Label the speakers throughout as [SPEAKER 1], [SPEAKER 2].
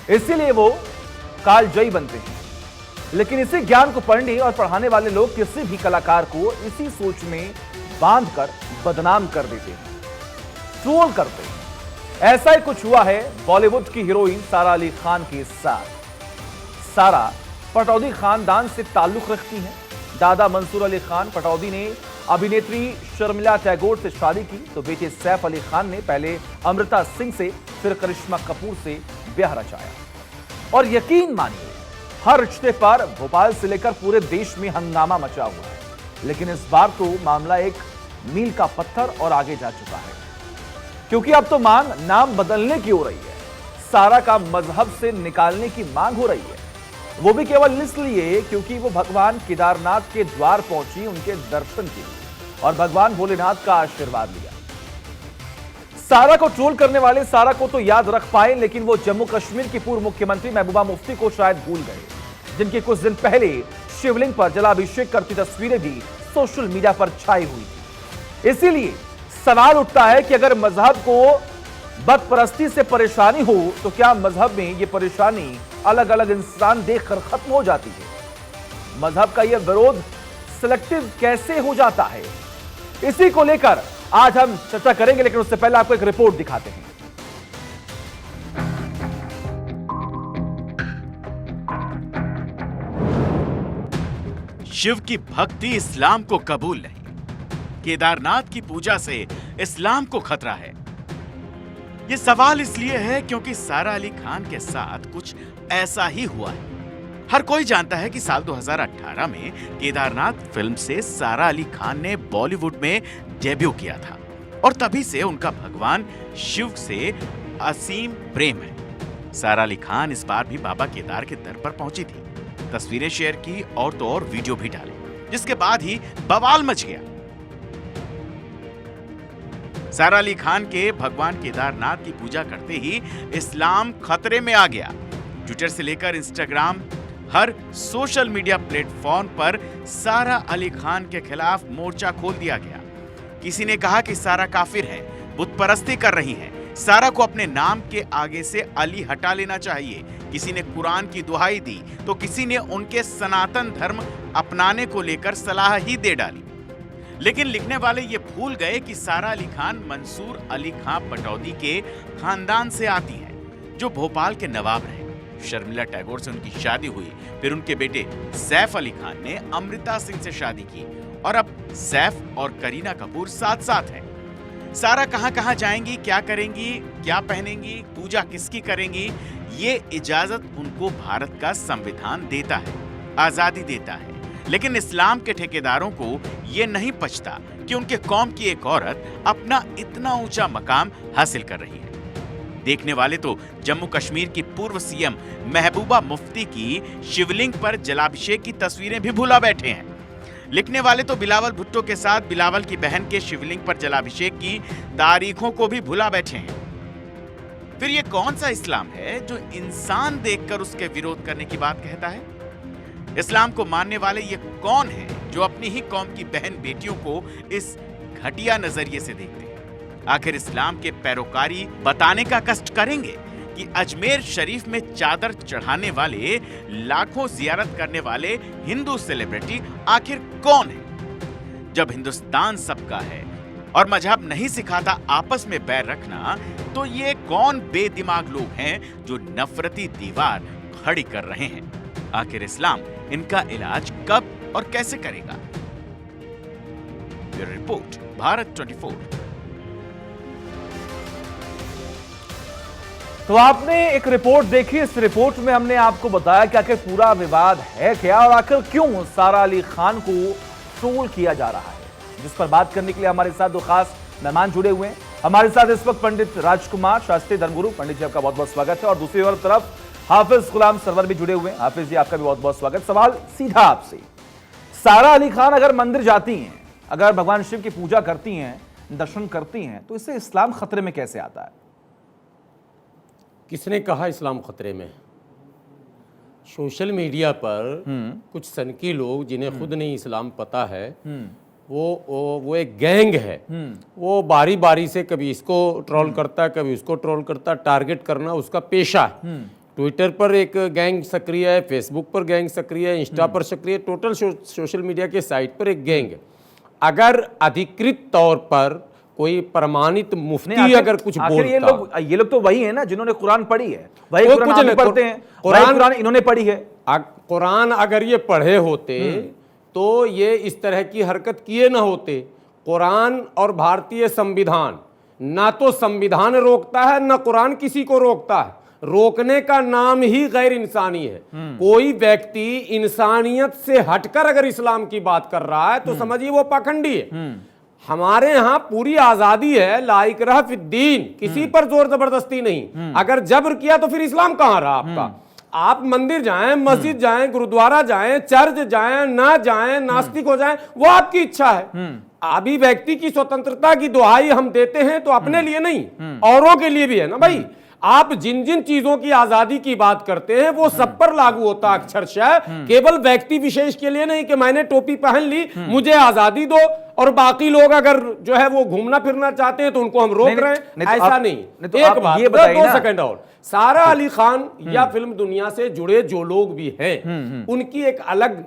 [SPEAKER 1] इसीलिए वो कालजयी बनते हैं। लेकिन इसी ज्ञान को पढ़ने और पढ़ाने वाले लोग किसी भी कलाकार को इसी सोच में बांधकर बदनाम कर देते हैं, ट्रोल करते हैं। ऐसा ही कुछ हुआ है बॉलीवुड की हीरोइन सारा अली खान के साथ। सारा पटौदी खानदान से ताल्लुक रखती हैं। दादा मंसूर अली खान पटौदी ने अभिनेत्री शर्मिला टैगोर से शादी की, तो बेटे सैफ अली खान ने पहले अमृता सिंह से, फिर करिश्मा कपूर से ब्याह रचाया। और यकीन मानिए, हर रिश्ते पर भोपाल से लेकर पूरे देश में हंगामा मचा हुआ है। लेकिन इस बार तो मामला एक मील का पत्थर और आगे जा चुका है, क्योंकि अब तो मांग नाम बदलने की हो रही है। सारा का मजहब से निकालने की मांग हो रही है, वो भी केवल इसलिए क्योंकि वो भगवान केदारनाथ के द्वार पहुंची उनके दर्शन के लिए और भगवान भोलेनाथ का आशीर्वाद लिया। सारा को ट्रोल करने वाले सारा को तो याद रख पाए, लेकिन वो जम्मू कश्मीर की पूर्व मुख्यमंत्री महबूबा मुफ्ती को शायद भूल गए, जिनके कुछ दिन पहले शिवलिंग पर जलाभिषेक करती तस्वीरें भी सोशल मीडिया पर छाई हुई थी। इसीलिए सवाल उठता है कि अगर मजहब को बदपरस्ती से परेशानी हो तो क्या मजहब में यह परेशानी अलग अलग इंसान देखकर खत्म हो जाती है? मजहब का यह विरोध सिलेक्टिव कैसे हो जाता है? इसी को लेकर आज हम चर्चा करेंगे, लेकिन उससे पहले आपको एक रिपोर्ट दिखाते हैं।
[SPEAKER 2] शिव की भक्ति इस्लाम को कबूल नहीं, केदारनाथ की पूजा से इस्लाम को खतरा है। यह सवाल इसलिए है क्योंकि सारा अली खान के साथ कुछ ऐसा ही हुआ है। हर कोई जानता है कि साल 2018 में केदारनाथ फिल्म से सारा अली खान ने बॉलीवुड में डेब्यू किया था और तभी से उनका भगवान शिव से असीम प्रेम है। सारा अली खान इस बार भी बाबा केदार के दर पर पहुंची थी, तस्वीरें शेयर की और तो और वीडियो भी डाले, जिसके बाद ही बवाल मच गया। सारा अली खान के भगवान केदारनाथ की पूजा करते ही इस्लाम खतरे में आ गया। ट्विटर से लेकर इंस्टाग्राम, हर सोशल मीडिया प्लेटफॉर्म पर सारा अली खान के खिलाफ मोर्चा खोल दिया गया। किसी ने कहा कि सारा काफिर है, बुत परस्ती कर रही है, सारा को अपने नाम के आगे से अली हटा लेना चाहिए। किसी ने कुरान की दुहाई दी तो किसी ने उनके सनातन धर्म अपनाने को लेकर सलाह ही दे डाली। लेकिन लिखने वाले ये भूल गए कि सारा अली खान मंसूर अली खान पटौदी के खानदान से आती हैं, जो भोपाल के नवाब रहे। शर्मिला टैगोर से उनकी शादी हुई, फिर उनके बेटे सैफ अली खान ने अमृता सिंह से शादी की और अब सैफ और करीना कपूर साथ साथ हैं। सारा कहां-कहां जाएंगी, क्या करेंगी, क्या पहनेंगी, पूजा किसकी करेंगी, ये इजाजत उनको भारत का संविधान देता है, आजादी देता है। लेकिन इस्लाम के ठेकेदारों को ये नहीं पचता कि उनके कौम की एक औरत अपना इतना ऊंचा मकाम हासिल कर रही है। देखने वाले तो जम्मू कश्मीर की पूर्व सीएम महबूबा मुफ्ती की शिवलिंग पर जलाभिषेक की तस्वीरें भी भुला बैठे हैं। लिखने वाले तो बिलावल भुट्टो के साथ बिलावल की बहन के शिवलिंग पर जलाभिषेक की तारीखों को भी भुला बैठे हैं। फिर ये कौन सा इस्लाम है जो इंसान देखकर उसके विरोध करने की बात कहता है? इस्लाम को मानने वाले ये कौन है जो अपनी ही कौम की बहन बेटियों को इस घटिया नजरिए से देखते हैं? आखिर इस्लाम के पैरोकारी बताने का कष्ट करेंगे कि अजमेर शरीफ में चादर चढ़ाने वाले, लाखों जियारत करने वाले हिंदू सेलिब्रिटी आखिर कौन है? जब हिंदुस्तान सबका है और मजहब नहीं सिखाता आपस में बैर रखना, तो ये कौन बेदिमाग लोग हैं जो नफरती दीवार खड़ी कर रहे हैं? आखिर इस्लाम इनका इलाज कब और कैसे करेगा? Bureau report, Bharat 24।
[SPEAKER 1] तो आपने एक रिपोर्ट देखी, इस रिपोर्ट में हमने आपको बताया कि आखिर पूरा विवाद है क्या और आखिर क्यों सारा अली खान को ट्रोल किया जा रहा है, जिस पर बात करने के लिए हमारे साथ दो खास मेहमान जुड़े हुए हैं। हमारे साथ इस वक्त पंडित राजकुमार शास्त्री धर्मगुरु, पंडित जी आपका बहुत बहुत स्वागत है, और दूसरी तरफ हाफिज गुलाम सरवर भी जुड़े हुए हैं। हाफिज जी आपका भी बहुत बहुत स्वागत। सवाल सीधा आपसे, सारा अली खान अगर मंदिर जाती हैं, अगर भगवान शिव की पूजा करती हैं, दर्शन करती हैं, तो इससे इस्लाम खतरे में कैसे आता है?
[SPEAKER 3] किसने कहा इस्लाम खतरे में? सोशल मीडिया पर कुछ सनकी लोग जिन्हें खुद नहीं इस्लाम पता है, वो एक गैंग है। वो बारी बारी से कभी इसको ट्रोल करता है, कभी उसको ट्रोल करता है। टारगेट करना उसका पेशा है। ट्विटर पर एक गैंग सक्रिय है, फेसबुक पर गैंग सक्रिय है, इंस्टा पर सक्रिय, टोटल सोशल मीडिया के साइट पर एक गैंग है। अगर अधिकृत तौर पर कोई प्रमाणित मुफ्ती अगर कुछ बोलता,
[SPEAKER 1] ये लोग तो वही है ना जिन्होंने कुरान पढ़ी है, वही कुरान पढ़ते हैं, कुरान इन्होंने पढ़ी है।
[SPEAKER 3] कुरान अगर ये पढ़े होते तो ये इस तरह की हरकत किए ना होते। कुरान और भारतीय संविधान, ना तो संविधान रोकता है ना कुरान किसी को रोकता है। रोकने का नाम ही गैर इंसानी है। कोई व्यक्ति इंसानियत से हटकर अगर इस्लाम की बात कर रहा है तो समझिए वो पाखंडी है। हमारे यहाँ पूरी आजादी है, ला इकराह फिद्दीन, किसी पर जोर जबरदस्ती नहीं। अगर जबर किया तो फिर इस्लाम कहाँ रहा आपका? आप मंदिर जाएं, मस्जिद जाएं, गुरुद्वारा जाएं, चर्च जाएं, ना जाएं, नास्तिक हो जाएं, वो आपकी इच्छा है। अभी व्यक्ति की स्वतंत्रता की दुहाई हम देते हैं तो अपने लिए नहीं, औरों के लिए भी है ना भाई। आप जिन जिन चीजों की आजादी की बात करते हैं वो सब पर लागू होता अक्षरशः, केवल व्यक्ति विशेष के लिए नहीं कि मैंने टोपी पहन ली मुझे आजादी दो और बाकी लोग अगर जो है वो घूमना फिरना चाहते हैं तो उनको हम रोक रहे हैं, ऐसा नहीं। एक बात, ये 2 सेकंड और, सारा अली खान या फिल्म दुनिया से जुड़े जो लोग भी हैं उनकी एक अलग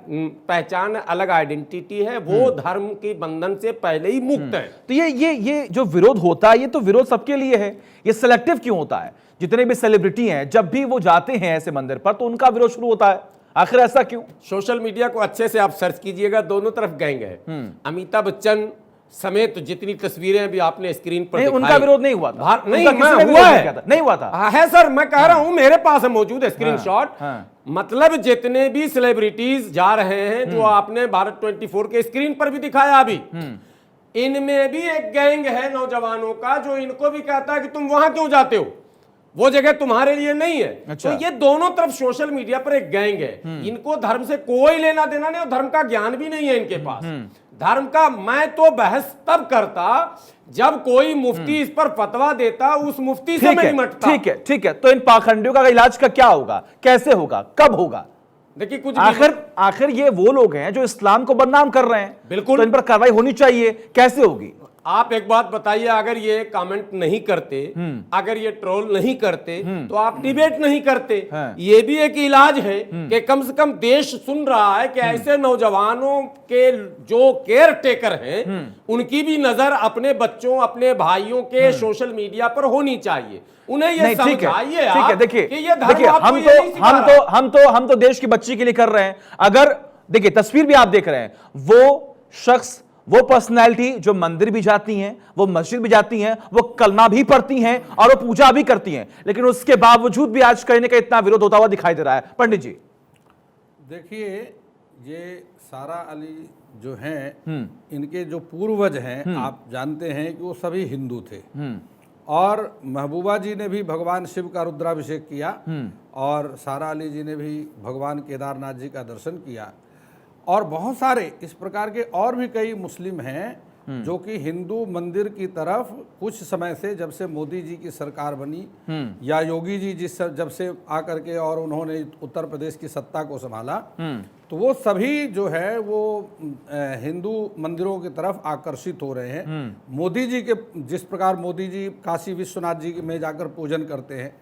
[SPEAKER 3] पहचान, अलग आइडेंटिटी है, वो धर्म के बंधन से पहले ही मुक्त है।
[SPEAKER 1] तो ये जो विरोध होता है ये तो विरोध सबके लिए है, ये सिलेक्टिव क्यों होता है? जितने भी सेलिब्रिटी हैं जब भी वो जाते हैं ऐसे मंदिर पर तो उनका विरोध शुरू होता है, आखिर ऐसा क्यों?
[SPEAKER 3] सोशल मीडिया को अच्छे से आप सर्च कीजिएगा, दोनों तरफ गैंग है। अमिताभ बच्चन समेत जितनी तस्वीरें भी आपने स्क्रीन पर दिखाई,
[SPEAKER 1] उनका विरोध नहीं हुआ था।
[SPEAKER 3] नहीं, मैं हुआ है,
[SPEAKER 1] नहीं हुआ था।
[SPEAKER 3] है सर, मैं कह रहा हूं, मेरे पास है मौजूद है स्क्रीनशॉट। मतलब जितने भी सेलिब्रिटीज जा रहे हैं जो आपने भारत 24 के स्क्रीन पर भी दिखाया अभी, इनमें भी एक गैंग है नौजवानों का जो इनको भी कहता है कि तुम वहां क्यों जाते हो, वो जगह तुम्हारे लिए नहीं है। अच्छा। तो ये दोनों तरफ सोशल मीडिया पर एक गैंग है। इनको धर्म से कोई लेना देना नहीं और धर्म का ज्ञान भी नहीं है इनके पास। धर्म का मैं तो बहस तब करता जब कोई मुफ्ती इस पर फतवा देता, उस मुफ्ती से मैं निपटता।
[SPEAKER 1] ठीक है। तो इन पाखंडियों का इलाज का क्या होगा, कैसे होगा, कब होगा?
[SPEAKER 3] देखिए कुछ
[SPEAKER 1] आखिर ये वो लोग हैं जो इस्लाम को बदनाम कर रहे हैं,
[SPEAKER 3] बिल्कुल,
[SPEAKER 1] तो इन पर कार्रवाई होनी चाहिए, कैसे होगी?
[SPEAKER 3] आप एक बात बताइए, अगर ये कमेंट नहीं करते, अगर ये ट्रोल नहीं करते तो आप डिबेट नहीं करते। ये भी एक इलाज है कि कम से कम देश सुन रहा है कि ऐसे नौजवानों के जो केयर टेकर हैं उनकी भी नजर अपने बच्चों, अपने भाइयों के सोशल मीडिया पर होनी चाहिए। उन्हें ये समझाइए आप
[SPEAKER 1] देखिए,
[SPEAKER 3] कि ये धर्म आपको ये नहीं सिखा रहा।
[SPEAKER 1] हम तो देश की बच्ची के लिए कर रहे हैं। अगर देखिए तस्वीर भी आप देख रहे हैं, वो शख्स, वो पर्सनैलिटी जो मंदिर भी जाती हैं, वो मस्जिद भी जाती हैं, वो कलमा भी पढ़ती हैं और वो पूजा भी करती हैं, लेकिन उसके बावजूद भी आज कहने का इतना विरोध होता हुआ दिखाई दे रहा है। पंडित जी
[SPEAKER 4] देखिए, ये सारा अली जो हैं इनके जो पूर्वज हैं आप जानते हैं कि वो सभी हिंदू थे और महबूबा जी ने भी भगवान शिव का रुद्राभिषेक किया और सारा अली जी ने भी भगवान केदारनाथ जी का दर्शन किया और बहुत सारे इस प्रकार के और भी कई मुस्लिम हैं जो कि हिंदू मंदिर की तरफ कुछ समय से, जब से मोदी जी की सरकार बनी या योगी जी जब से आकर के और उन्होंने उत्तर प्रदेश की सत्ता को संभाला, तो वो सभी जो है वो हिंदू मंदिरों की तरफ आकर्षित हो रहे हैं। मोदी जी के जिस प्रकार मोदी जी काशी विश्वनाथ जी में जाकर पूजन करते हैं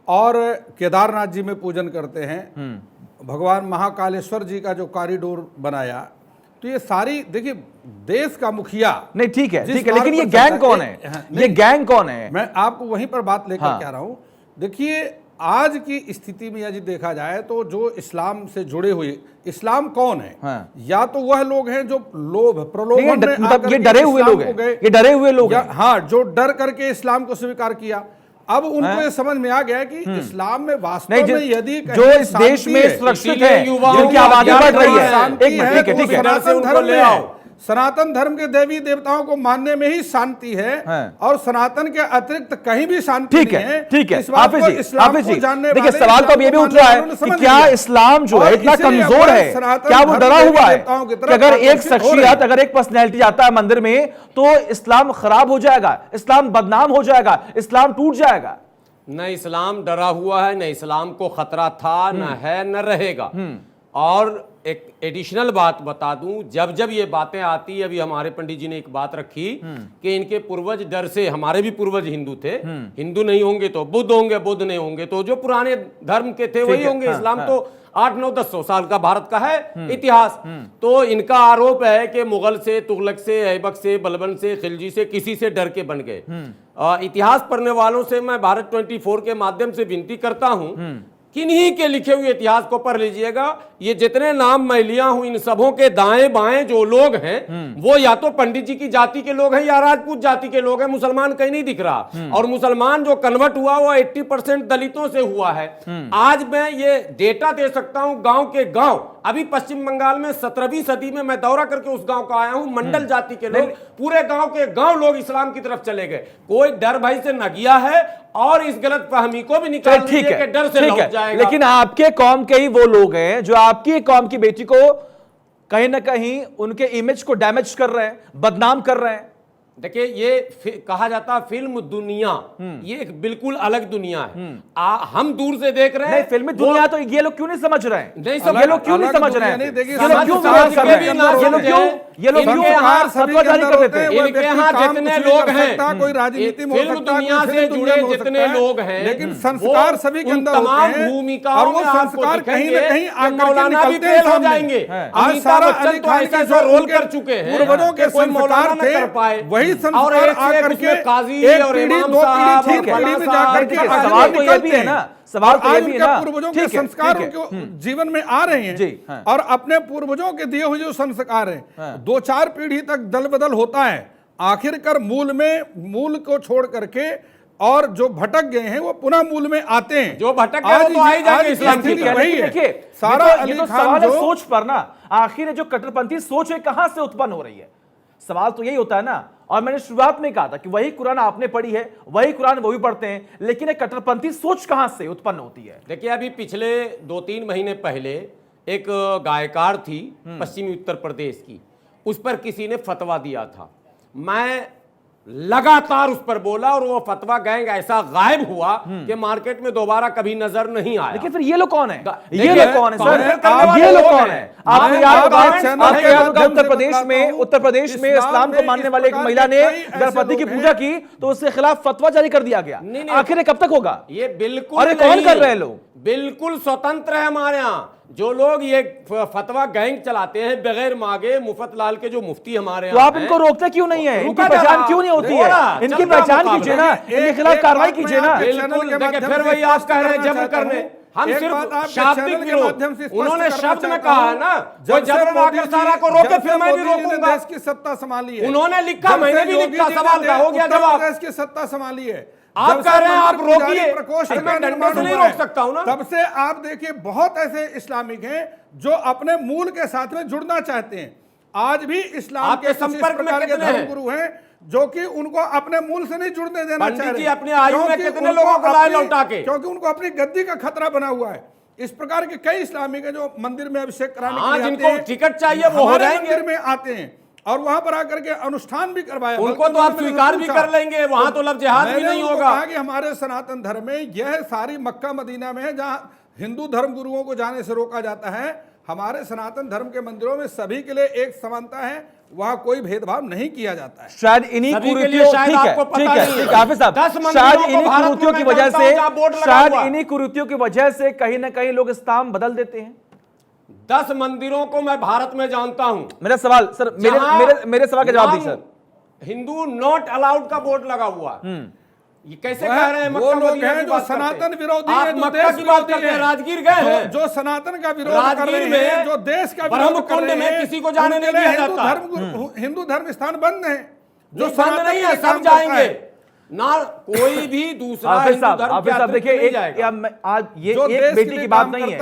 [SPEAKER 4] और केदारनाथ जी में पूजन करते हैं, भगवान महाकालेश्वर जी का जो कॉरिडोर बनाया, तो ये सारी देखिए देश का मुखिया
[SPEAKER 1] नहीं, ठीक है, लेकिन ये गैंग कौन है? ये गैंग कौन है?
[SPEAKER 4] मैं आपको वहीं पर बात लेकर कह रहा हूं। देखिए आज की स्थिति में यदि देखा जाए तो जो इस्लाम से जुड़े हुए, इस्लाम कौन है? या तो वह लोग हैं जो लोभ प्रलोभन में
[SPEAKER 1] ये डरे हुए लोग हैं, ये डरे हुए लोग हैं,
[SPEAKER 4] हाँ, जो डर करके इस्लाम को स्वीकार किया। अब उनको ये समझ में आ गया कि इस्लाम में वास्तव में यदि
[SPEAKER 1] जो इस देश में सुरक्षित है, जिनकी आबादी बढ़ रही है, ठीक है,
[SPEAKER 4] सनातन धर्म के देवी देवताओं को मानने में ही शांति है और सनातन के अतिरिक्त कहीं भी शांति नहीं है।
[SPEAKER 1] ठीक है,
[SPEAKER 4] हाफिज जी,
[SPEAKER 1] देखिए सवाल तो अब ये भी उठ रहा है कि क्या इस्लाम जो है इतना कमजोर है, क्या वो डरा हुआ है कि अगर एक शख्सियत, अगर एक पर्सनैलिटी जाता है मंदिर में तो इस्लाम खराब हो जाएगा, इस्लाम बदनाम हो जाएगा, इस्लाम टूट जाएगा?
[SPEAKER 3] न इस्लाम डरा हुआ है, न इस्लाम को खतरा था, न है, न रहेगा। और एक एडिशनल बात बता दूं, जब जब ये बातें आती, अभी हमारे पंडित जी ने एक बात रखी कि इनके पूर्वज डर से, हमारे भी पूर्वज हिंदू थे, हिंदू नहीं होंगे तो बुद्ध होंगे, बुद्ध नहीं होंगे तो जो पुराने धर्म के थे वही होंगे। इस्लाम तो 8-9-10 साल का भारत का है इतिहास। तो इनका आरोप है कि मुगल से, तुगलक से, ऐबक से, बलबन से, खिलजी से, किसी से डर के बन गए। इतिहास पढ़ने वालों से मैं भारत 24 के माध्यम से विनती करता हूं, किन्हीं के लिखे हुए इतिहास को पढ़ लीजिएगा। ये जितने नाम मैं लिया हूं, इन सबों के दाएं बाएं जो लोग हैं वो या तो पंडित जी की जाति के लोग हैं या राजपूत जाति के लोग हैं। मुसलमान कहीं नहीं दिख रहा। और मुसलमान जो कन्वर्ट हुआ वो 80% दलितों से हुआ है। आज मैं ये डेटा दे सकता हूं, गांव के गांव, अभी पश्चिम बंगाल में 17वीं सदी में मैं दौरा करके उस गांव का आया हूं, मंडल जाति के लोग, पूरे गांव के गांव लोग इस्लाम की तरफ चले गए। कोई डर भय से न गया है और इस गलत फहमी को भी निकाल दीजिए कि डर से लौट जाएगा।
[SPEAKER 1] लेकिन आपके कौम के ही वो लोग हैं जो आपकी कौम की बेटी को कहीं ना कहीं उनके इमेज को डैमेज कर रहे हैं, बदनाम कर रहे हैं।
[SPEAKER 3] देखिए, ये कहा जाता है फिल्म दुनिया, ये एक बिल्कुल अलग दुनिया है। हम दूर से देख रहे हैं।
[SPEAKER 1] नहीं, फिल्मी दुनिया तो ये लोग क्यों नहीं समझ रहे हैं?
[SPEAKER 3] नहीं,
[SPEAKER 1] ये लोग क्यों नहीं समझ रहे हैं? ये लोग क्यों फतवा जारी कर देते हैं?
[SPEAKER 3] इनके यहाँ जितने लोग हैं,
[SPEAKER 4] कोई राजनीति में हो
[SPEAKER 3] फिल्म
[SPEAKER 4] सकता है,
[SPEAKER 3] दुनिया
[SPEAKER 4] कोई
[SPEAKER 3] से
[SPEAKER 4] फिल्म दुनिया
[SPEAKER 3] जुड़े
[SPEAKER 4] में हो
[SPEAKER 3] जितने
[SPEAKER 4] सकता है,
[SPEAKER 3] लोग हैं,
[SPEAKER 4] लेकिन संस्कार सभी के अंदर
[SPEAKER 3] तमाम
[SPEAKER 4] होते हैं
[SPEAKER 3] भूमिकाओं
[SPEAKER 4] और वो
[SPEAKER 3] में आपको
[SPEAKER 4] संस्कार कहीं ना कहीं आकर के
[SPEAKER 3] मौलाना भी
[SPEAKER 4] निकलते
[SPEAKER 3] फेल हो
[SPEAKER 4] हैं
[SPEAKER 3] जाएंगे।
[SPEAKER 4] आज सारा अली खान का जो
[SPEAKER 3] रोल कर चुके हैं,
[SPEAKER 4] पूर्वजों के
[SPEAKER 3] कोई मौलाना
[SPEAKER 4] संस्कार
[SPEAKER 3] न
[SPEAKER 4] थे,
[SPEAKER 3] कर पाए,
[SPEAKER 4] वही
[SPEAKER 3] और
[SPEAKER 4] संस्कार
[SPEAKER 3] एक से एक
[SPEAKER 4] आकर
[SPEAKER 3] उसमें
[SPEAKER 4] के
[SPEAKER 3] काजी
[SPEAKER 4] एक
[SPEAKER 3] और
[SPEAKER 4] पीढ़ी,
[SPEAKER 3] इमाम
[SPEAKER 4] दो
[SPEAKER 3] साहब
[SPEAKER 4] पीढ़ी,
[SPEAKER 3] और
[SPEAKER 4] तीन पीढ़ी में
[SPEAKER 3] फलाना
[SPEAKER 4] जाकर
[SPEAKER 3] साहब,
[SPEAKER 4] के
[SPEAKER 1] सवाल तो ये भी है ना, सवाल तो ये भी है ना,
[SPEAKER 4] पूर्वजों के संस्कार उनके जीवन में आ रहे हैं।
[SPEAKER 1] जी, हाँ।
[SPEAKER 4] और अपने पूर्वजों के दिए हुए जो संस्कार हैं, 2-4 पीढ़ी तक दल बदल होता है, आखिरकार मूल को छोड़ करके और जो भटक गए हैं वो पुनः मूल में आते हैं।
[SPEAKER 3] जो भटक गए वो तो आ ही जाएंगे इस्लाम की तरफ।
[SPEAKER 1] वही है सारा अली खान सवाल है सोच पर ना, आखिर जो कट्टरपंथी सोच है कहां से उत्पन्न हो रही है? सवाल तो यही होता है ना। और मैंने शुरुआत में कहा था कि वही कुरान आपने पढ़ी है, वही कुरान वो भी पढ़ते हैं, लेकिन एक कट्टरपंथी सोच कहां से उत्पन्न होती है?
[SPEAKER 3] देखिए, अभी पिछले 2-3 महीने पहले एक गायकार थी पश्चिमी उत्तर प्रदेश की, उस पर किसी ने फतवा दिया था। मैं लगातार उस पर बोला और वो फतवा गैंग ऐसा गायब हुआ कि मार्केट में दोबारा कभी नजर नहीं आया।
[SPEAKER 1] लेकिन फिर ये लोग कौन है?
[SPEAKER 3] ये
[SPEAKER 1] लोग कौन है सर? ये लोग कौन है? आपके याद होगा उत्तर प्रदेश में इस्लाम को मानने वाले एक महिला ने गणपति की पूजा की तो उसके खिलाफ फतवा जारी कर दिया गया। आखिर कब तक होगा
[SPEAKER 3] ये? बिल्कुल
[SPEAKER 1] और कौन कर रहे हैं लोग?
[SPEAKER 3] बिल्कुल स्वतंत्र है हमारे यहाँ। जो लोग ये फतवा गैंग चलाते हैं बगैर मांगे, मुफ्त लाल के जो मुफ्ती हमारे
[SPEAKER 1] तो आप इनको रोकते क्यों नहीं है? इनकी पहचान क्यों नहीं होती है? इनकी पहचान कीजिए ना, इनके खिलाफ कार्रवाई कीजिए ना।
[SPEAKER 3] बिल्कुल, देखिए फिर वही आप कह रहे हैं जबर करने। हम सिर्फ शाब्दिक विरोध, उन्होंने शब्द में कहा है ना, जो जबर आकर सारा को रोके फिर मैं भी रोकूंगा।
[SPEAKER 4] देश की सत्ता संभाली है,
[SPEAKER 3] उन्होंने लिखा, मैंने भी लिखा, सवाल का हो गया जवाब।
[SPEAKER 4] देश की सत्ता संभाली है,
[SPEAKER 3] आप कह रहे हैं आप रोकिए,
[SPEAKER 4] मैं
[SPEAKER 3] डंडे से नहीं रोक सकता हूं ना।
[SPEAKER 4] तब से आप देखिए बहुत ऐसे इस्लामिक हैं जो अपने मूल के साथ में जुड़ना चाहते हैं। आज भी इस्लाम के संपर्क में कितने धर्मगुरु हैं जो कि उनको अपने मूल से नहीं जुड़ने देना चाह रहे हैं।
[SPEAKER 3] अपने आयु में कितने लोगों को लाए लौटा के,
[SPEAKER 4] क्योंकि उनको अपनी गद्दी का खतरा बना हुआ है। इस प्रकार के कई इस्लामिक हैं जो मंदिर में अभिषेक कराने के लिए
[SPEAKER 3] जिनको टिकट चाहिए वो हो जाएंगे,
[SPEAKER 4] मंदिर में आते हैं और वहां पर आकर के अनुष्ठान भी करवाया।
[SPEAKER 3] उनको तो आप स्वीकार भी कर लेंगे, वहां तो लफ्ज़ जिहाद भी नहीं होगा।
[SPEAKER 4] कि हमारे सनातन धर्म में यह सारी मक्का मदीना में है जहां हिंदू धर्म गुरुओं को जाने से रोका जाता है, हमारे सनातन धर्म के मंदिरों में सभी के लिए एक समानता है, वहां कोई भेदभाव नहीं किया जाता है।
[SPEAKER 1] शायद इन्हीं कुरीतियों की वजह से, शायद इन्हीं कुरीतियों की वजह से कहीं ना कहीं लोग इस्लाम बदल देते हैं।
[SPEAKER 3] 10 मंदिरों को मैं भारत में जानता हूं।
[SPEAKER 1] मेरा सवाल सर, मेरे सवाल का जवाब दीजिए सर।
[SPEAKER 3] हिंदू नॉट अलाउड का बोर्ड लगा हुआ, ये कैसे कह रहे हैं?
[SPEAKER 4] वो लोग हैं जो सनातन विरोधी हैं, जो
[SPEAKER 3] मक्का की बात करते हैं। राजगीर गए हैं
[SPEAKER 4] जो सनातन का विरोध कर रहे हैं, जो देश का विरोध कर रहे हैं,
[SPEAKER 3] किसी को जाने नहीं दिया जाता।
[SPEAKER 4] हिंदू धर्म स्थान बंद है,
[SPEAKER 3] जो बंद नहीं है, सब जाएंगे ना, कोई भी दूसरा हिंदू धर्म
[SPEAKER 1] देखिए आज ये एक बेटी की बात नहीं है,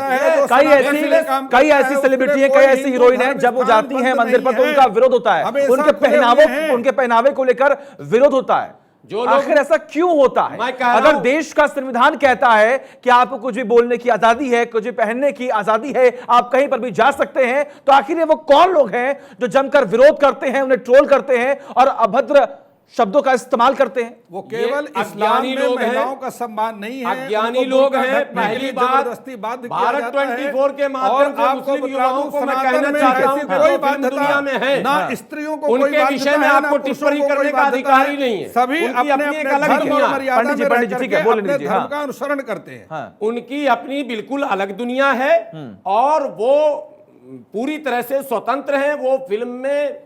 [SPEAKER 1] कई ऐसी सेलिब्रिटी है, कई ऐसी हीरोइन है, जब वो जाती हैं मंदिर पर तो उनका विरोध होता है, उनके पहनावे को लेकर विरोध होता है। आखिर ऐसा क्यों होता है? अगर देश का संविधान कहता है कि आपको कुछ भी बोलने की आजादी है, कुछ भी पहनने की आजादी है, आप कहीं पर भी जा सकते हैं, तो आखिर वो कौन लोग हैं जो जमकर विरोध करते हैं, उन्हें ट्रोल करते हैं और अभद्र शब्दों का इस्तेमाल करते हैं।
[SPEAKER 4] वो केवल इस्लाम में महिलाओं का सम्मान नहीं है,
[SPEAKER 3] अज्ञानी लोग हैं। पहली बात,
[SPEAKER 4] जबरदस्ती बाध्य किया
[SPEAKER 3] भारत
[SPEAKER 4] जाता है।
[SPEAKER 3] 24 के माध्यम से मुस्लिम युवाओं को मैं कहना चाहता हूं कि कोई बाध्यता दुनिया में है
[SPEAKER 4] ना स्त्रियों को,
[SPEAKER 3] उनके विषय में आपको टिप्पणी करने का अधिकार ही नहीं है।
[SPEAKER 4] सभी अपने अपने धर्म और मर्यादा में रह करके अपने धर्म का अनुसरण करते हैं।
[SPEAKER 3] उनकी अपनी बिल्कुल अलग दुनिया है और वो पूरी तरह से स्वतंत्र हैं। वो फिल्म में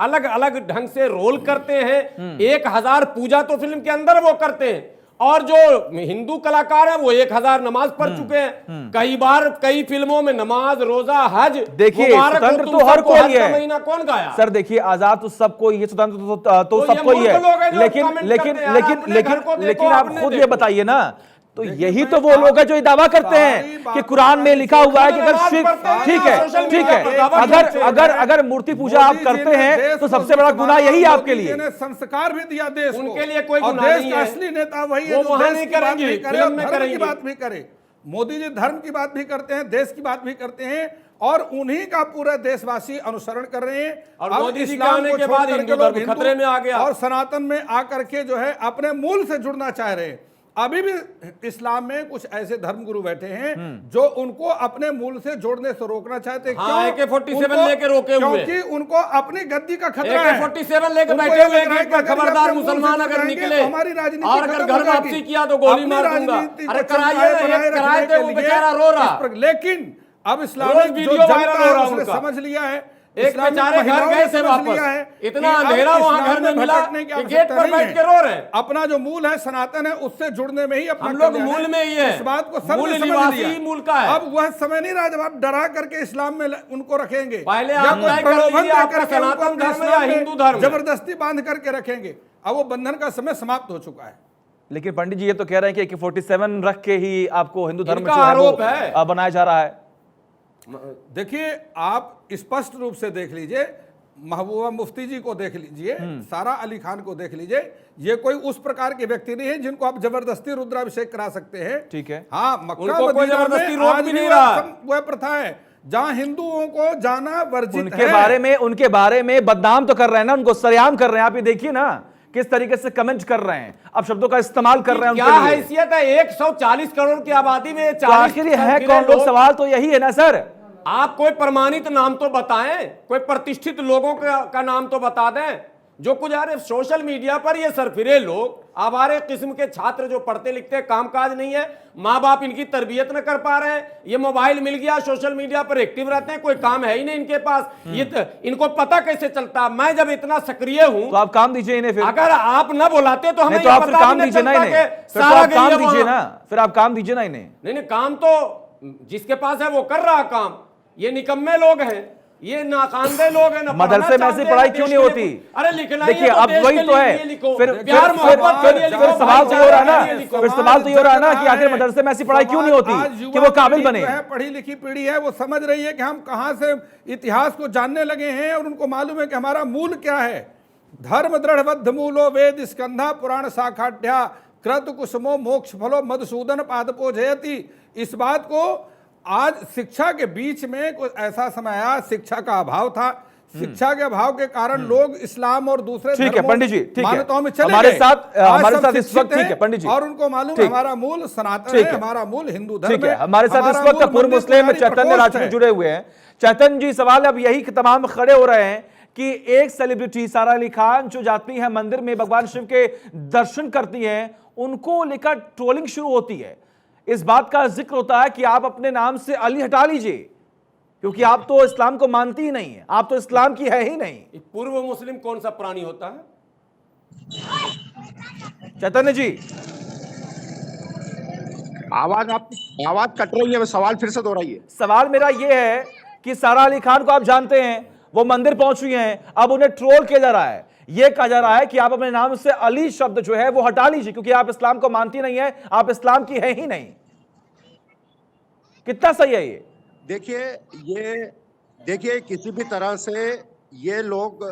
[SPEAKER 3] अलग अलग ढंग से रोल करते हैं। 1000 पूजा तो फिल्म के अंदर वो करते हैं और जो हिंदू कलाकार है वो 1000 नमाज पढ़ चुके हैं। कई बार कई फिल्मों में नमाज, रोजा, हज।
[SPEAKER 1] देखिए स्वतंत्र तो हर कोई है।
[SPEAKER 3] महीना कौन गाया?
[SPEAKER 1] सर देखिए आजाद तो सबको ही है, स्वतंत्र तो सबको ही है, लेकिन आप खुद ये बताइए ना, तो यही तो वो लोग हैं जो ये दावा करते हैं कि कुरान में लिखा हुआ है कि अगर ठीक है, अगर मूर्ति पूजा आप करते हैं तो सबसे बड़ा गुनाह यही आपके लिए।
[SPEAKER 4] संस्कार भी दिया देश को,
[SPEAKER 3] उनके लिए कोई गुनाह
[SPEAKER 4] देश
[SPEAKER 3] नहीं
[SPEAKER 4] का
[SPEAKER 3] है।
[SPEAKER 4] असली नेता वही है जो देश की बात भी करे और धर्म की बात भी करे। मोदी जी धर्म की बात भी करते हैं, देश की बात भी करते हैं और उन्हीं का पूरे देशवासी अनुसरण कर रहे हैं।
[SPEAKER 3] और मोदी जी आने के बाद हिंदू धर्म खतरे में आ गया
[SPEAKER 4] और सनातन में आकर के जो है अपने मूल से जुड़ना चाह रहे हैं। अभी भी इस्लाम में कुछ ऐसे धर्मगुरु बैठे हैं जो उनको अपने मूल से जोड़ने से रोकना चाहते हैं।
[SPEAKER 3] हाँ, AK-47 लेके रोके हुए,
[SPEAKER 4] क्योंकि उनको अपनी गद्दी का खतरा है।
[SPEAKER 3] AK-47 लेके बैठे हुए हैं कि खबरदार मुसलमान अगर निकले
[SPEAKER 4] हमारी राजनीति
[SPEAKER 3] और अगर घर वापसी किया तो गोली मार दूंगा। अरे कराए थे, वो बेचारा रो रहा।
[SPEAKER 4] लेकिन अब इस्लामिक जो जनता है उसने समझ लिया है,
[SPEAKER 3] एक बेचारे घर गए से वापस, इतना अंधेरा वहां घर में मिला कि गेट पर बैठ के रो रहे हैं।
[SPEAKER 4] अपना जो मूल है सनातन है उससे जुड़ने में ही अपना
[SPEAKER 3] हम लोग मूल में ही है,
[SPEAKER 4] इस बात को
[SPEAKER 3] मूल
[SPEAKER 4] सबने समझ
[SPEAKER 3] निवासी
[SPEAKER 4] लिया।
[SPEAKER 3] ही मूल का है।
[SPEAKER 4] अब वह समय नहीं रहा जब आप डरा करके इस्लाम में उनको रखेंगे,
[SPEAKER 3] पहले आप तय कर लीजिए आपका सनातन धर्म या हिंदू धर्म,
[SPEAKER 4] जबरदस्ती बांध करके रखेंगे। अब वो बंधन का समय समाप्त हो चुका है।
[SPEAKER 1] लेकिन पंडित जी ये तो कह रहे हैं कि AK-47 रख के ही आपको हिंदू धर्म
[SPEAKER 3] इनका आरोप है
[SPEAKER 1] बनाया जा रहा है।
[SPEAKER 4] देखिए आप स्पष्ट रूप से देख लीजिए, महबूबा मुफ्ती जी को देख लीजिए, सारा अली खान को देख लीजिए, ये कोई उस प्रकार के व्यक्ति नहीं है जिनको आप जबरदस्ती रुद्राभिषेक करा सकते हैं।
[SPEAKER 1] ठीक है,
[SPEAKER 4] हाँ, मक्का
[SPEAKER 3] उनको कोई
[SPEAKER 4] मदीना
[SPEAKER 3] जबरदस्ती
[SPEAKER 4] में
[SPEAKER 3] रोक
[SPEAKER 4] आज
[SPEAKER 3] भी
[SPEAKER 4] भी
[SPEAKER 3] नहीं रहा।
[SPEAKER 4] वह प्रथा है जहां हिंदुओं को जाना वर्जित
[SPEAKER 1] उनके बारे में बदनाम तो कर रहे हैं ना, उनको सरेआम कर रहे हैं। आप ये देखिए ना किस तरीके से कमेंट कर रहे हैं, अब शब्दों का इस्तेमाल कर रहे हैं।
[SPEAKER 3] क्या हैसियत है 140 करोड़ की आबादी में?
[SPEAKER 1] आखिर है कौन लोग? सवाल तो यही है ना सर।
[SPEAKER 3] आप कोई प्रमाणित नाम तो बताएं, कोई प्रतिष्ठित लोगों का नाम तो बता दें। जो कुछ यार सोशल मीडिया पर ये सरफिरे लोग, आवारे किस्म के छात्र जो पढ़ते लिखते कामकाज नहीं है, माँ बाप इनकी तरबियत न कर पा रहे हैं, ये मोबाइल मिल गया, सोशल मीडिया पर एक्टिव रहते हैं, कोई काम है ही नहीं इनके पास। ये इनको पता कैसे चलता? मैं जब इतना सक्रिय हूं
[SPEAKER 1] तो आप काम दीजिए इन्हें। फिर
[SPEAKER 3] अगर आप न बुलाते तो हमें
[SPEAKER 1] तो आप फिर काम दीजिए ना इन्हें, फिर आप काम दीजिए ना, फिर आप काम दीजिए ना इन्हें।
[SPEAKER 3] नहीं काम तो जिसके पास है वो कर रहा काम। ये निकम्मे लोग हैं, ये नाकानदे लोग हैं।
[SPEAKER 1] मदरसे में ऐसी पढ़ाई क्यों नहीं होती?
[SPEAKER 3] अरे लिखना
[SPEAKER 1] देखिए अब वही तो है। फिर सवाल तो ये हो रहा है ना, फिर सवाल तो ये हो रहा है ना कि आखिर मदरसे में ऐसी पढ़ाई क्यों नहीं होती कि वो काबिल बने।
[SPEAKER 4] पढ़ी लिखी पीढ़ी है, वो समझ रही है कि हम कहां से इतिहास को जानने लगे हैं और उनको मालूम है कि हमारा मूल क्या है। धर्म दृढ़बद्ध मूलो वेद स्कंधा पुराण शाखाढ्या कृत कुसुमो मोक्ष फलो मधुसूदन पादपो जयति। इस बात को आज शिक्षा के बीच में कुछ ऐसा समय आया, शिक्षा का अभाव था। शिक्षा के अभाव के कारण लोग इस्लाम और दूसरे
[SPEAKER 1] ठीक है पंडित जी, ठीक है
[SPEAKER 4] मान्यताओं में चले
[SPEAKER 1] हमारे
[SPEAKER 4] गए।
[SPEAKER 1] साथ इस वक्त ठीक है पंडित जी,
[SPEAKER 4] और उनको मालूम हमारा मूल सनातन है, हमारा मूल हिंदू धर्म है।
[SPEAKER 1] ठीक है, हमारे साथ इस वक्त पूर्व मुस्लिम चैतन्य राजपूत जुड़े हुए हैं। चैतन्य जी सवाल अब यही तमाम खड़े हो रहे हैं कि एक सेलिब्रिटी सारा अली खान जो जाती है मंदिर में भगवान शिव के दर्शन करती हैं, उनको लेकर ट्रोलिंग शुरू होती है। इस बात का जिक्र होता है कि आप अपने नाम से अली हटा लीजिए क्योंकि आप तो इस्लाम को मानती ही नहीं है, आप तो इस्लाम की है ही नहीं।
[SPEAKER 3] पूर्व मुस्लिम कौन सा प्राणी होता है?
[SPEAKER 1] चैतन्य जी
[SPEAKER 5] आवाज कट रही है, सवाल फिर से दोहराइए।
[SPEAKER 1] सवाल मेरा यह है कि सारा अली खान को आप जानते हैं, वो मंदिर पहुंची हैं, अब उन्हें ट्रोल किया जा रहा है। यह कहा जा रहा है कि आप अपने नाम से अली शब्द जो है वो हटा लीजिए क्योंकि आप इस्लाम को मानती नहीं है, आप इस्लाम की है ही नहीं। कितना सही है ये?
[SPEAKER 5] देखिए किसी भी तरह से ये लोग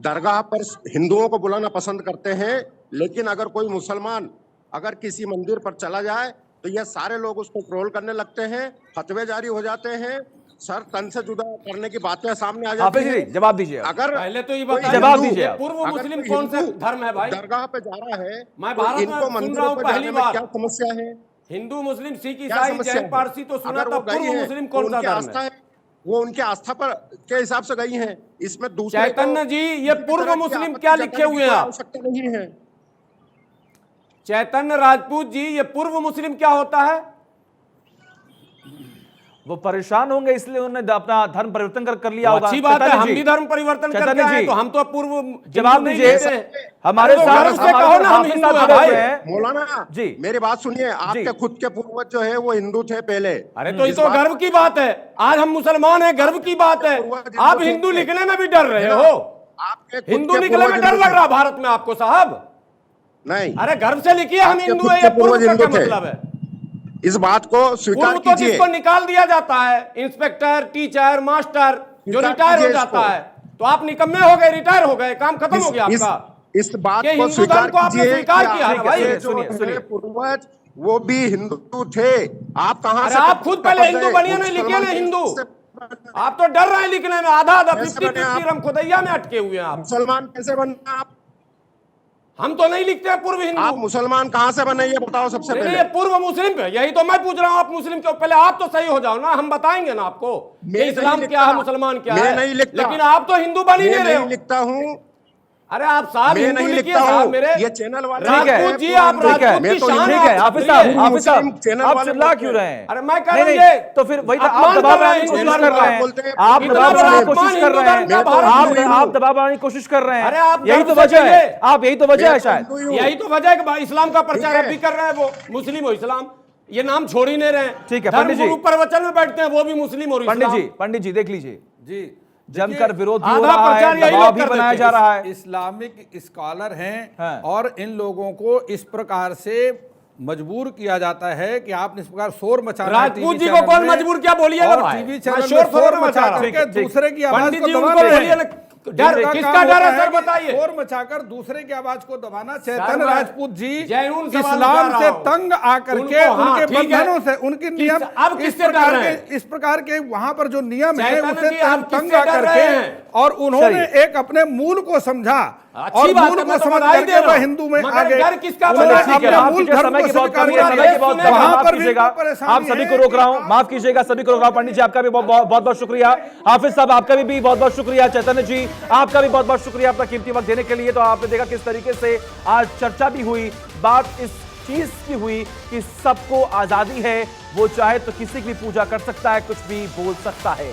[SPEAKER 5] दरगाह पर हिंदुओं को बुलाना पसंद करते हैं, लेकिन अगर कोई मुसलमान अगर किसी मंदिर पर चला जाए तो ये सारे लोग उसको ट्रोल करने लगते हैं, फतवे जारी हो जाते हैं, सर तन से जुदा करने की बातें सामने आ जाती
[SPEAKER 1] हाफिज जी
[SPEAKER 5] है।
[SPEAKER 1] जवाब दीजिए आप।
[SPEAKER 5] अगर
[SPEAKER 3] पहले तो ये
[SPEAKER 5] कोई
[SPEAKER 3] बताइए,
[SPEAKER 1] जवाब
[SPEAKER 5] हिंदू-
[SPEAKER 1] दीजिए आप।
[SPEAKER 3] पूर्व
[SPEAKER 5] अगर
[SPEAKER 3] मुस्लिम
[SPEAKER 5] कोई
[SPEAKER 3] कौन सा
[SPEAKER 5] हिंदू
[SPEAKER 3] धर्म है भाई?
[SPEAKER 5] दरगाह पे जा रहा है
[SPEAKER 3] मैं
[SPEAKER 5] तो
[SPEAKER 3] भारत में
[SPEAKER 5] इनको
[SPEAKER 3] सुन रहा
[SPEAKER 5] मंदिरों
[SPEAKER 3] हूं
[SPEAKER 5] पे
[SPEAKER 3] पहली
[SPEAKER 5] जाने में
[SPEAKER 3] बार।
[SPEAKER 5] क्या समस्या है?
[SPEAKER 3] हिंदू, मुस्लिम, सिख,
[SPEAKER 5] क्या
[SPEAKER 3] ईसाई,
[SPEAKER 5] समस्या
[SPEAKER 3] जैन,
[SPEAKER 5] है?
[SPEAKER 3] पारसी तो सुना
[SPEAKER 5] अगर
[SPEAKER 3] था,
[SPEAKER 5] वो गई
[SPEAKER 3] पूर्व
[SPEAKER 5] हैं,
[SPEAKER 3] मुस्लिम
[SPEAKER 5] तो
[SPEAKER 3] कौन सा
[SPEAKER 5] उनकी
[SPEAKER 3] धर्म
[SPEAKER 5] आस्था
[SPEAKER 3] है?
[SPEAKER 5] वो उनके आस्था पर के हिसाब से गई हैं। इसमें दूसरे
[SPEAKER 3] चैतन्य जी, ये
[SPEAKER 5] किसी
[SPEAKER 3] पूर्व
[SPEAKER 5] तरह की
[SPEAKER 3] मुस्लिम
[SPEAKER 5] आपत्ति
[SPEAKER 3] क्या
[SPEAKER 5] जताने
[SPEAKER 3] लिखे
[SPEAKER 5] की
[SPEAKER 3] हुए हैं
[SPEAKER 5] कोई
[SPEAKER 3] आप?
[SPEAKER 5] आवश्यकता नहीं है।
[SPEAKER 3] चैतन्य राजपूत जी, ये पूर्व मुस्लिम क्या होता है?
[SPEAKER 1] वो परेशान होंगे इसलिए उन्होंने अपना धर्म परिवर्तन कर लिया
[SPEAKER 3] तो
[SPEAKER 1] होगा।
[SPEAKER 3] अच्छी बात है,
[SPEAKER 1] चैतन्य
[SPEAKER 3] हम
[SPEAKER 1] जी,
[SPEAKER 3] भी धर्म परिवर्तन
[SPEAKER 1] चैतन्य
[SPEAKER 3] करके आए,
[SPEAKER 1] जी,
[SPEAKER 3] तो हम तो पूर्व
[SPEAKER 1] जवाब
[SPEAKER 3] हिंदू नहीं
[SPEAKER 1] दीजिए।
[SPEAKER 3] लेते हैं।
[SPEAKER 1] हमारे
[SPEAKER 3] अरे तो
[SPEAKER 1] साथ
[SPEAKER 3] गर्व से कहो ना हम
[SPEAKER 1] हाफिज
[SPEAKER 3] हिंदू
[SPEAKER 1] साहब
[SPEAKER 3] हैं
[SPEAKER 1] जुड़े
[SPEAKER 3] भाई।
[SPEAKER 1] हुए हैं।
[SPEAKER 5] मौलाना
[SPEAKER 1] जी।
[SPEAKER 5] मेरी बात सुनिए, आपके खुद के पूर्वज जो है वो हिंदू थे पहले।
[SPEAKER 3] अरे तो ये
[SPEAKER 5] इस
[SPEAKER 3] तो
[SPEAKER 5] बात-
[SPEAKER 3] गर्व की बात है, आज हम मुसलमान हैं, गर्व की बात है। आप हिंदू लिखने में भी डर रहे हो,
[SPEAKER 5] आपके खुद
[SPEAKER 3] हिंदू
[SPEAKER 5] के
[SPEAKER 3] निकलने में
[SPEAKER 5] पूर्वज
[SPEAKER 3] डर
[SPEAKER 5] हिंदू
[SPEAKER 3] लग
[SPEAKER 5] थे।
[SPEAKER 3] रहा भारत में आपको साहब?
[SPEAKER 5] नहीं,
[SPEAKER 3] अरे गर्व से लिखिए हम
[SPEAKER 5] आपके
[SPEAKER 3] हिंदू
[SPEAKER 5] खुद
[SPEAKER 3] है,
[SPEAKER 5] के
[SPEAKER 3] ये पूर्व
[SPEAKER 5] पूर्वज
[SPEAKER 3] का क्या
[SPEAKER 5] हिंदू थे।
[SPEAKER 3] मतलब है?
[SPEAKER 5] इस बात को स्वीकार
[SPEAKER 3] पूर्व तो
[SPEAKER 5] कीजिए।
[SPEAKER 3] जिसको निकाल दिया जाता है, इंस्पेक्टर, टीचर, मास्टर, जो
[SPEAKER 5] स्वीकार
[SPEAKER 3] रिटायर हो
[SPEAKER 5] कीजिए
[SPEAKER 3] जाता
[SPEAKER 5] इसको।
[SPEAKER 3] है, तो आप निकम्मे हो गए, रिटायर हो गए, काम खत्म हो गया आपका।
[SPEAKER 5] इस बात
[SPEAKER 3] कि
[SPEAKER 5] को
[SPEAKER 3] हिंदू
[SPEAKER 5] स्वीकार
[SPEAKER 3] धर्म को आपने
[SPEAKER 5] कीजिए
[SPEAKER 3] स्वीकार
[SPEAKER 5] कि
[SPEAKER 3] किया है ना भाई।
[SPEAKER 5] आपके जो
[SPEAKER 1] सुनिए,
[SPEAKER 5] है
[SPEAKER 1] सुनिए।
[SPEAKER 5] पूर्वज वो भी हिंदू थे। आप कहां
[SPEAKER 3] अरे
[SPEAKER 5] से
[SPEAKER 3] आप खुद पहले हिंदू बनिए, नहीं लिखे ना
[SPEAKER 5] मुसलमान
[SPEAKER 3] हिंदू।
[SPEAKER 5] कैसे
[SPEAKER 3] आप तो डर रहे हैं लिखने में, आधा आधा
[SPEAKER 5] कैसे
[SPEAKER 3] 50-50
[SPEAKER 5] बने आप?
[SPEAKER 3] रमखुदैया में अटके हुए हैं आप।
[SPEAKER 5] मुसलमान कैसे बने आप?
[SPEAKER 3] हम तो नहीं लिखते हैं पूर्व
[SPEAKER 5] आप
[SPEAKER 3] हिंदू।
[SPEAKER 5] मुसलमान कहां से बने ये बताओ सबसे
[SPEAKER 3] नहीं,
[SPEAKER 5] पहले।
[SPEAKER 3] ये पूर्व मुस्लिम पे, यही तो मैं पूछ रहा हूं। आप मुस्लिम क्यों? पहले आप तो सही हो जाओ ना, हम बताएंगे ना आपको कि
[SPEAKER 5] मैं
[SPEAKER 3] इस्लाम
[SPEAKER 5] नहीं
[SPEAKER 3] क्या है,
[SPEAKER 5] लिखता।
[SPEAKER 3] मुसलमान क्या
[SPEAKER 5] मैं
[SPEAKER 3] है।
[SPEAKER 5] नहीं लिखता।
[SPEAKER 3] लेकिन आप तो हिंदू बन ही
[SPEAKER 5] मैं
[SPEAKER 3] नहीं रहे
[SPEAKER 5] नहीं
[SPEAKER 3] हो।
[SPEAKER 5] लिखता हूं।
[SPEAKER 3] अरे आप साहब
[SPEAKER 5] मैं
[SPEAKER 3] हिंदू
[SPEAKER 5] नहीं
[SPEAKER 3] लिखिए
[SPEAKER 5] लिखता
[SPEAKER 3] साहब
[SPEAKER 5] हूं।
[SPEAKER 3] मेरे।
[SPEAKER 5] ये चैनल वाले
[SPEAKER 3] राजपूत जी, आप
[SPEAKER 1] ठीक है,
[SPEAKER 3] राजपूत
[SPEAKER 5] मैं
[SPEAKER 3] की
[SPEAKER 5] तो
[SPEAKER 3] शान
[SPEAKER 1] ठीक
[SPEAKER 3] आप
[SPEAKER 1] है हाफिज
[SPEAKER 3] सुधरिए।
[SPEAKER 1] साहब, हाफिज
[SPEAKER 5] मुस्लिम
[SPEAKER 1] साहब
[SPEAKER 5] चैनल
[SPEAKER 1] आप
[SPEAKER 5] वाले
[SPEAKER 1] चिल्ला
[SPEAKER 5] बोलते
[SPEAKER 1] क्यों
[SPEAKER 5] हैं।
[SPEAKER 1] रहे हैं?
[SPEAKER 3] अरे मैं कह
[SPEAKER 1] नहीं,
[SPEAKER 3] रहा हूं
[SPEAKER 1] नहीं,
[SPEAKER 3] ये
[SPEAKER 1] तो फिर वही तो आप
[SPEAKER 3] अपमान
[SPEAKER 1] दबाव
[SPEAKER 3] कर रहे हैं
[SPEAKER 1] बनाने की
[SPEAKER 3] हिंदू
[SPEAKER 1] कोशिश
[SPEAKER 3] धर्म
[SPEAKER 1] कर
[SPEAKER 3] का।
[SPEAKER 1] रहे
[SPEAKER 5] बोलते हैं।
[SPEAKER 1] हैं। आप
[SPEAKER 3] इतना
[SPEAKER 1] दबाव
[SPEAKER 3] बड़ा
[SPEAKER 1] बनाने की
[SPEAKER 3] अपमान
[SPEAKER 1] कोशिश कर
[SPEAKER 3] हिंदू
[SPEAKER 1] रहे
[SPEAKER 3] धर्म का
[SPEAKER 1] हैं।
[SPEAKER 3] भारत में
[SPEAKER 1] आप दबाव बनाने की कोशिश कर रहे हैं।
[SPEAKER 3] अरे आप
[SPEAKER 1] यही
[SPEAKER 3] गर्व
[SPEAKER 1] तो
[SPEAKER 3] से
[SPEAKER 1] वजह है।
[SPEAKER 3] कहिए।
[SPEAKER 1] आप यही तो वजह है शायद।
[SPEAKER 5] हिंदू ही हूं।
[SPEAKER 3] यही तो वजह है कि इस्लाम का प्रचार
[SPEAKER 5] ठीक है।
[SPEAKER 3] अब भी कर रहे हैं, वो मुस्लिम हो इस्लाम, ये नाम छोड़ ही नहीं रहे हैं।
[SPEAKER 1] ठीक है, पंडित जी।
[SPEAKER 3] धर्मगुरु प्रवचन में बैठते हैं, वो भी मुस्लिम और
[SPEAKER 1] पंडित
[SPEAKER 3] इस्लाम।
[SPEAKER 1] जी देख लीजिए,
[SPEAKER 4] जी
[SPEAKER 1] जमकर विरोध भी हो
[SPEAKER 3] आधा
[SPEAKER 1] रहा
[SPEAKER 3] प्रचार
[SPEAKER 1] है,
[SPEAKER 3] यही
[SPEAKER 1] दबाव
[SPEAKER 3] लोग
[SPEAKER 1] भी
[SPEAKER 3] कर
[SPEAKER 1] बनाया
[SPEAKER 3] देते
[SPEAKER 1] जा
[SPEAKER 3] हैं।
[SPEAKER 1] रहा है।
[SPEAKER 4] इस्लामिक स्कॉलर हैं
[SPEAKER 1] हाँ।
[SPEAKER 4] और इन लोगों को इस प्रकार से मजबूर किया जाता है कि आपने इस प्रकार शोर मचाना है
[SPEAKER 3] राजपूत
[SPEAKER 4] टीवी
[SPEAKER 3] जी को
[SPEAKER 4] चैनल
[SPEAKER 3] कौन
[SPEAKER 4] में
[SPEAKER 3] मजबूर किया बोलिए ना
[SPEAKER 4] और
[SPEAKER 3] भाई।
[SPEAKER 4] टीवी
[SPEAKER 3] मैं
[SPEAKER 4] चैनल
[SPEAKER 3] शोर
[SPEAKER 4] में
[SPEAKER 3] थोड़ा
[SPEAKER 4] शोर
[SPEAKER 3] ना मचा
[SPEAKER 4] मचा
[SPEAKER 3] रहा हूं।
[SPEAKER 4] करके
[SPEAKER 1] ठीक,
[SPEAKER 4] दूसरे की आवाज
[SPEAKER 3] पंडित
[SPEAKER 4] को
[SPEAKER 3] जी उनको
[SPEAKER 4] दबाते
[SPEAKER 3] बोलिए
[SPEAKER 4] हैं।
[SPEAKER 3] ना,
[SPEAKER 4] तो
[SPEAKER 3] डर
[SPEAKER 4] इनका
[SPEAKER 3] किसका
[SPEAKER 4] काम
[SPEAKER 3] डर है
[SPEAKER 4] होता
[SPEAKER 3] सर
[SPEAKER 4] कि
[SPEAKER 3] बताइए।
[SPEAKER 4] शोर मचाकर दूसरे की आवाज को दबाना।
[SPEAKER 3] सर,
[SPEAKER 4] चैतन्य
[SPEAKER 3] मैं
[SPEAKER 4] राजपूत जी
[SPEAKER 3] जैनून सवाल उठा
[SPEAKER 4] इस्लाम
[SPEAKER 3] रहा
[SPEAKER 4] से
[SPEAKER 3] हूं।
[SPEAKER 4] तंग आकर के
[SPEAKER 3] उनको, हाँ,
[SPEAKER 4] उनके
[SPEAKER 3] ठीक है।
[SPEAKER 4] बंधनों से उनके नियम
[SPEAKER 3] अब किससे डर रहे हैं?
[SPEAKER 4] इस प्रकार के वहां पर जो नियम है
[SPEAKER 3] चैतन्य
[SPEAKER 4] उसे
[SPEAKER 3] जी, आप
[SPEAKER 4] तंग
[SPEAKER 3] किससे डर
[SPEAKER 4] आकर
[SPEAKER 3] रहे हैं?
[SPEAKER 4] के, और उन्होंने
[SPEAKER 1] चलिए।
[SPEAKER 4] एक अपने मूल को समझा
[SPEAKER 3] अच्छी
[SPEAKER 4] और
[SPEAKER 3] बात
[SPEAKER 4] मूल
[SPEAKER 3] है,
[SPEAKER 4] को
[SPEAKER 3] मैं तो
[SPEAKER 4] समझ
[SPEAKER 3] बधाई दे
[SPEAKER 4] करके
[SPEAKER 3] रहा
[SPEAKER 4] वह
[SPEAKER 3] हूं।
[SPEAKER 4] हिंदू में
[SPEAKER 3] मगर
[SPEAKER 4] आगे
[SPEAKER 3] डर किसका
[SPEAKER 4] उन्होंने
[SPEAKER 3] बना?
[SPEAKER 1] ठीक है,
[SPEAKER 4] अपने
[SPEAKER 1] माफ
[SPEAKER 4] मूल
[SPEAKER 1] कीजिए,
[SPEAKER 4] धर्म
[SPEAKER 1] समय
[SPEAKER 4] को
[SPEAKER 1] की बहुत
[SPEAKER 4] स्वीकार
[SPEAKER 1] कमी है,
[SPEAKER 4] किया।
[SPEAKER 1] समय की बहुत कमी है,
[SPEAKER 4] वहां
[SPEAKER 1] माफ
[SPEAKER 4] पर भी
[SPEAKER 1] कीजिएगा।
[SPEAKER 4] इनको परेशानी
[SPEAKER 1] आप सभी को
[SPEAKER 4] है
[SPEAKER 1] रोक
[SPEAKER 4] कि
[SPEAKER 1] रहा हूं,
[SPEAKER 4] आप-
[SPEAKER 1] माफ कीजिएगा, सभी को रोक रहा हूं। पंडित जी आपका भी बहुत बहुत शुक्रिया। हाफिज साहब आपका भी बहुत बहुत शुक्रिया। चैतन्य जी आपका भी बहुत बहुत शुक्रिया अपना कीमती वक्त देने के लिए। तो आपने देखा किस तरीके से आज चर्चा भी हुई, बात इस चीज की हुई कि सबको आजादी है, वो चाहे तो किसी की भी पूजा कर सकता है, कुछ भी बोल सकता है।